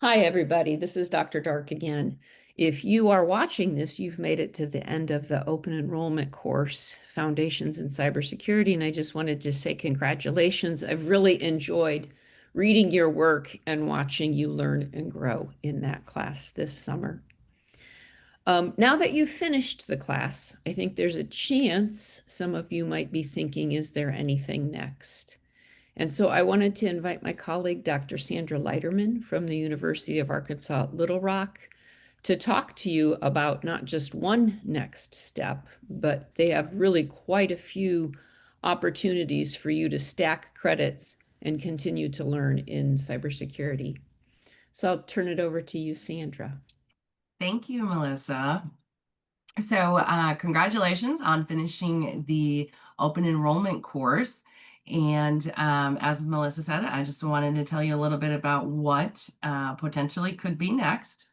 Hi, everybody. This is Dr. Dark again. If you are watching this, you've made it to the end of the open enrollment course, Foundations in Cybersecurity, and I just wanted to say congratulations. I've really enjoyed reading your work and watching you learn and grow in that class this summer. Now that you've finished the class, I think there's a chance some of you might be thinking, is there anything next? And so I wanted to invite my colleague, Dr. Sandra Leiterman from the University of Arkansas at Little Rock, to talk to you about not just one next step, but they have really quite a few opportunities for you to stack credits and continue to learn in cybersecurity. So I'll turn it over to you, Sandra. Thank you, Melissa. Congratulations on finishing the open enrollment course. And as Melissa said, I just wanted to tell you a little bit about what potentially could be next.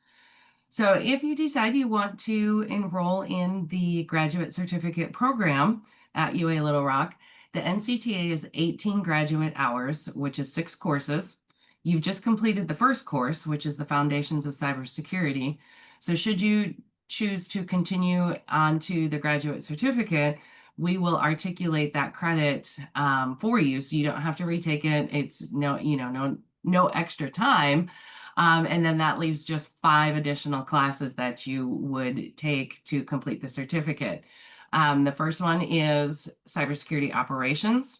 So if you decide you want to enroll in the graduate certificate program at UA Little Rock, the NCTA is 18 graduate hours, which is 6 courses. You've just completed the first course, which is the Foundations of Cybersecurity. So should you choose to continue on to the graduate certificate, we will articulate that credit for you, so you don't have to retake it. It's no extra time. And then that leaves just 5 additional classes that you would take to complete the certificate. The first one is cybersecurity operations.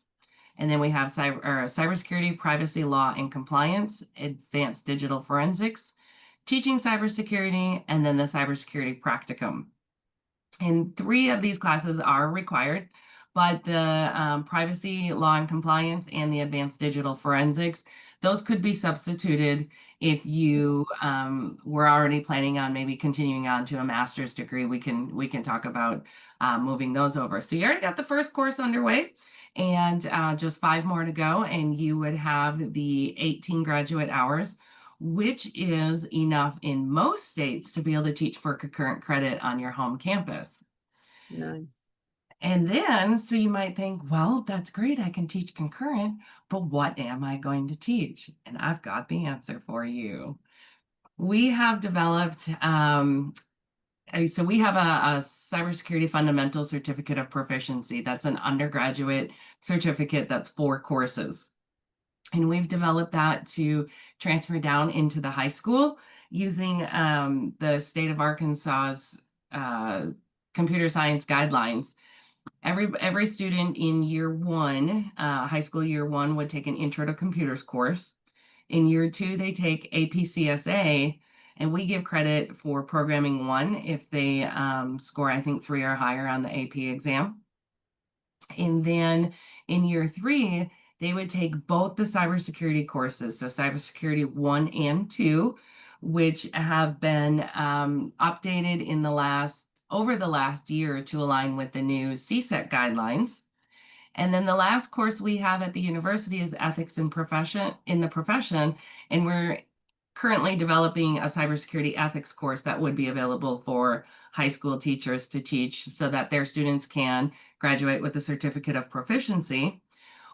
And then we have cybersecurity, privacy law and compliance, advanced digital forensics, teaching cybersecurity, and then the cybersecurity practicum. And 3 of these classes are required, but the privacy law and compliance and the advanced digital forensics, those could be substituted if you were already planning on maybe continuing on to a master's degree. We can talk about moving those over. So you already got the first course underway, and just 5 more to go, and you would have the 18 graduate hours, which is enough in most states to be able to teach for concurrent credit on your home campus. Nice. And then, so you might think, well, that's great, I can teach concurrent, but what am I going to teach? And I've got the answer for you. We have developed, so we have a cybersecurity fundamental certificate of proficiency. That's an undergraduate certificate that's 4 courses. And we've developed that to transfer down into the high school using the state of Arkansas's computer science guidelines. Every student in year 1, high school year 1, would take an intro to computers course. In year 2, they take APCSA, and we give credit for programming 1 if they score, I think, 3 or higher on the AP exam. And then in year 3, they would take both the cybersecurity courses, so cybersecurity 1 and 2, which have been updated in over the last year to align with the new CSEC guidelines. And then the last course we have at the university is ethics in the profession, and we're currently developing a cybersecurity ethics course that would be available for high school teachers to teach so that their students can graduate with a certificate of proficiency,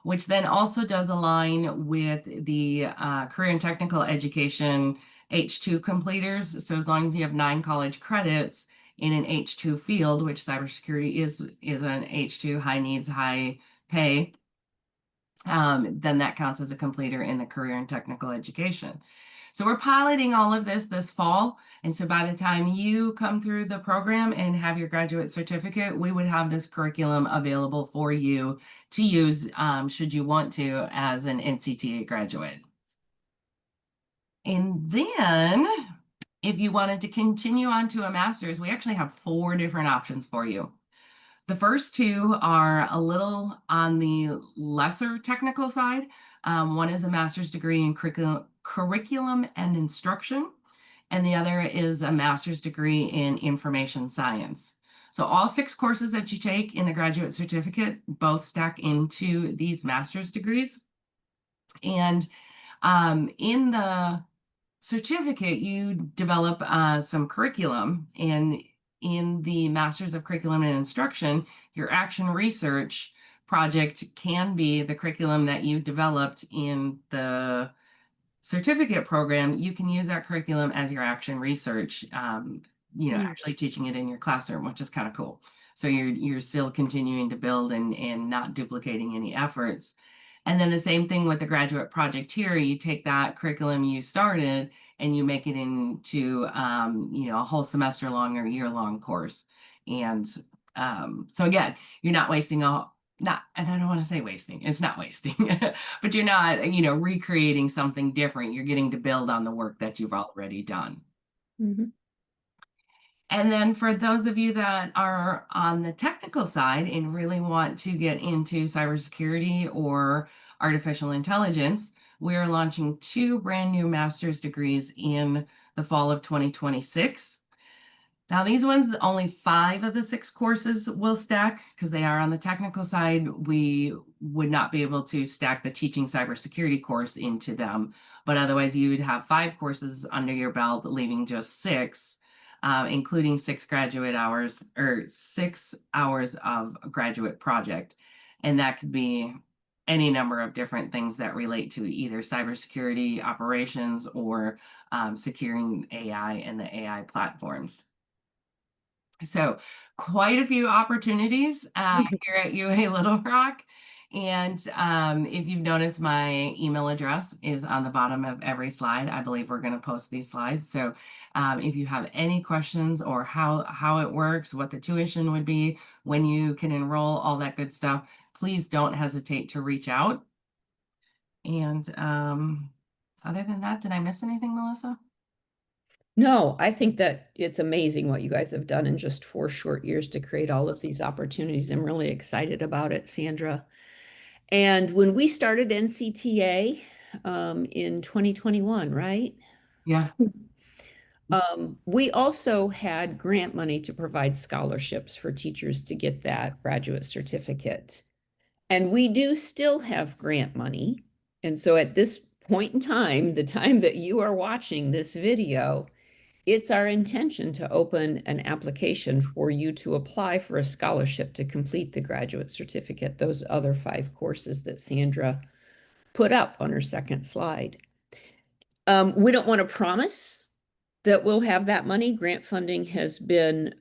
which then also does align with the career and technical education H2 completers. So as long as you have 9 college credits in an H2 field, which cybersecurity is an H2, high needs, high pay, then that counts as a completer in the career and technical education. So we're piloting all of this fall. And so by the time you come through the program and have your graduate certificate, we would have this curriculum available for you to use should you want to as an NCTA graduate. And then if you wanted to continue on to a master's, we actually have 4 different options for you. The first 2 are a little on the lesser technical side. One is a master's degree in curriculum and instruction, and the other is a master's degree in information science. So all 6 courses that you take in the graduate certificate both stack into these master's degrees. And in the certificate, you develop some curriculum, and in the Masters of Curriculum and Instruction, your action research project can be the curriculum that you developed in the certificate program, you can use that curriculum as your action research, actually teaching it in your classroom, which is kind of cool. So you're still continuing to build and not duplicating any efforts. And then the same thing with the graduate project here, you take that curriculum you started and you make it into, a whole semester long or year long course. And so again, you're not wasting and I don't want to say wasting, it's not wasting, but you're not, recreating something different. You're getting to build on the work that you've already done. Mhm. And then for those of you that are on the technical side and really want to get into cybersecurity or artificial intelligence, we're launching 2 brand new master's degrees in the fall of 2026. Now, these ones, only 5 of the 6 courses will stack because they are on the technical side. We would not be able to stack the teaching cybersecurity course into them, but otherwise you would have 5 courses under your belt, leaving just 6, including 6 graduate hours or 6 hours of a graduate project. And that could be any number of different things that relate to either cybersecurity operations or securing AI and the AI platforms. So quite a few opportunities here at UA Little Rock. And if you've noticed, my email address is on the bottom of every slide. I believe we're going to post these slides. So if you have any questions or how it works, what the tuition would be, when you can enroll, all that good stuff, please don't hesitate to reach out. And other than that, did I miss anything, Melissa? No, I think that it's amazing what you guys have done in just 4 short years to create all of these opportunities. I'm really excited about it, Sandra. And when we started NCTA in 2021, right? Yeah. We also had grant money to provide scholarships for teachers to get that graduate certificate. And we do still have grant money. And so at this point in time, the time that you are watching this video, it's our intention to open an application for you to apply for a scholarship to complete the graduate certificate, those other 5 courses that Sandra put up on her second slide. We don't want to promise that we'll have that money. Grant funding has been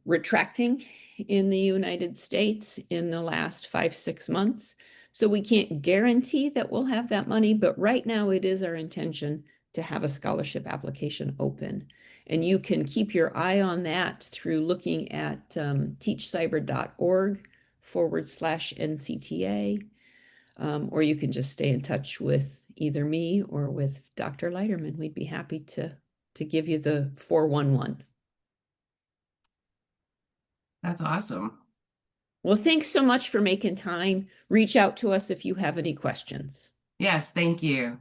retracting in the United States in the last 5-6 months. So we can't guarantee that we'll have that money, but right now it is our intention to have a scholarship application open. And you can keep your eye on that through looking at teachcyber.org/NCTA, or you can just stay in touch with either me or with Dr. Leiterman. We'd be happy to give you the 411. That's awesome. Well, thanks so much for making time. Reach out to us if you have any questions. Yes, thank you.